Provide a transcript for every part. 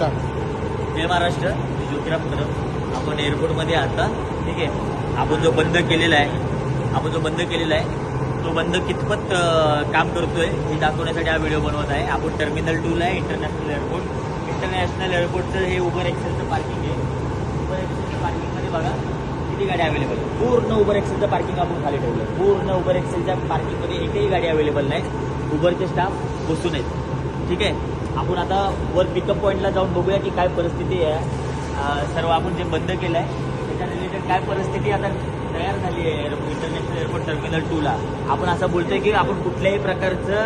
जय महाराष्ट्र. मी ज्योतिराम कदम. आपण एअरपोर्टमध्ये आता ठीक आहे. आपण जो बंद केलेला आहे तो बंद कितपत काम करतोय हे दाखवण्यासाठी हा व्हिडिओ बनवत आहे. आपण टर्मिनल 2 आहे इंटरनॅशनल एअरपोर्टचं हे उबर एक्सेलचं पार्किंग आहे. उबर एक्सेलच्या पार्किंगमध्ये बघा किती गाड्या अवेलेबल आहे. पूर्ण उबर एक्सेलचं पार्किंग आपण खाली ठेवलं. पूर्ण उबर एक्सेलच्या पार्किंगमध्ये एकही गाडी अवेलेबल नाही. उबरचे स्टाफ बसून आहेत. ठीक आहे. आपण आता वर पिकअप पॉईंटला जाऊन बघूया की काय परिस्थिती आहे. सर्व आपण जे बंद केलं आहे त्याच्या रिलेटेड काय परिस्थिती आता तयार झाली आहे इंटरनॅशनल एअरपोर्ट टर्मिनल 2ला. आपण असं बोलतोय की आपण कुठल्याही प्रकारचं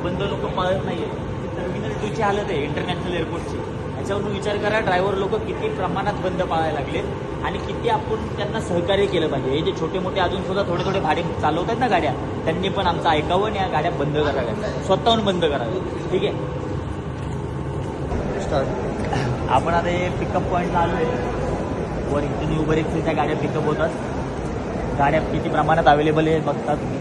बंद लोक पाळत नाही आहे. टर्मिनल 2ची हालत आहे इंटरनॅशनल एअरपोर्टची. याच्यावरून विचार करा ड्रायव्हर लोक किती प्रमाणात बंद पाळायला लागले आणि किती आपण त्यांना सहकार्य केलं पाहिजे. हे जे छोटे मोठे अजून सुद्धा थोडे भाडे चालवत आहेत ना गाड्या, त्यांनी पण आमचं ऐकावं आणि या गाड्या बंद कराव्या, स्वतःहून बंद कराव्या. ठीक आहे. आपण आता हे पिकअप पॉईंटला आलो आहे. वर इथून उबर एक्सेलच्या गाड्या पिकअप होतात. गाड्या किती प्रमाणात अवेलेबल आहे बघता तुम्ही.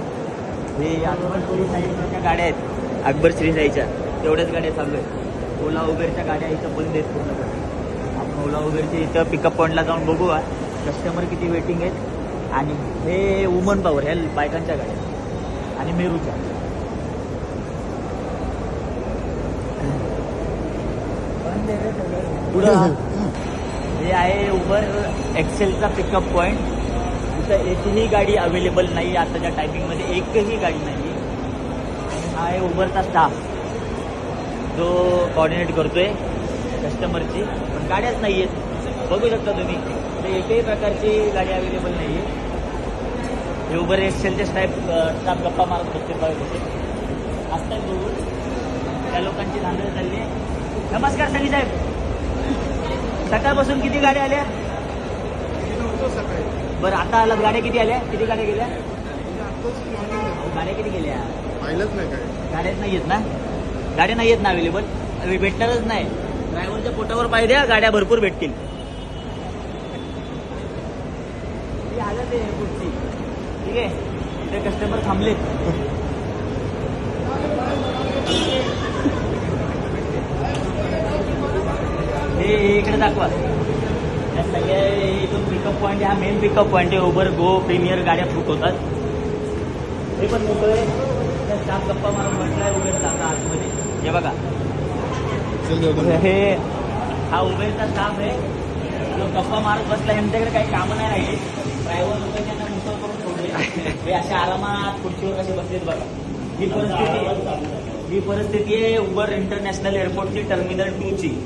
हे अकबर श्री साईच्या गाड्या आहेत. अकबर श्री साईच्या तेवढ्याच गाड्या चालू आहेत. ओला उबेरच्या गाड्या इथं बंद आहेत पूर्णपणे. आपण ओला उबेरच्या इथं पिकअप पॉईंटला जाऊन बघूया कस्टमर किती वेटिंग आहेत. आणि हे वुमन पॉवर ह्या बायकांच्या गाड्या आणि मेरूच्या. पुढं हे आहे उबर एक्सेलचा पिकअप पॉईंट. इथं एकही गाडी अवेलेबल नाही आताच्या टायमिंगमध्ये, एकही गाडी नाही. हा आहे उबरचा स्टाफ जो कोऑर्डिनेट करतोय कस्टमरची, पण गाड्याच नाही आहेत. बघू शकता तुम्ही ते एकही प्रकारची गाडी अवेलेबल नाही आहे. हे उबर एक्सेलचे स्टाफ गप्पा मारत बसते होते असतात बघून. त्या लोकांची धांदळ चालली आहे. नमस्कार सनी साहेब. सकाळपासून किती गाड्या आल्या? बरं आता आला गाड्या किती आल्या? किती गाड्या गेल्या? गाड्या किती गेल्या? पाहिलंच नाही काय. गाड्याच नाही आहेत ना? गाड्या नाही आहेत ना अवेलेबल? भेटणारच नाही. ड्रायव्हरच्या पोटावर पाय द्या, गाड्या भरपूर भेटतील. आलं ते पुढची. ठीक आहे. ते कस्टमर थांबलेत. हे इकडे दाखवा. या सगळ्या इथून पिकअप पॉईंट, हा मेन पिकअप पॉईंट आहे. उबर गो प्रीमियर गाड्या फुट होतात. हे पण मोकळे स्टाफ गप्पा मारून म्हटलंय उबेर जाता आतमध्ये. हे बघा हे हा उबेरचा स्टाफ आहे. गप्पा मारत बसला. ह्यांच्याकडे काही कामं नाही राहिली. ड्रायव्हर लोक त्यांना मुसळ करून सोडले. हे अशा आरामात खुर्चीवर कसे बसलेत बघा. ही परिस्थिती आहे उबर इंटरनॅशनल एअरपोर्टची टर्मिनल 2ची.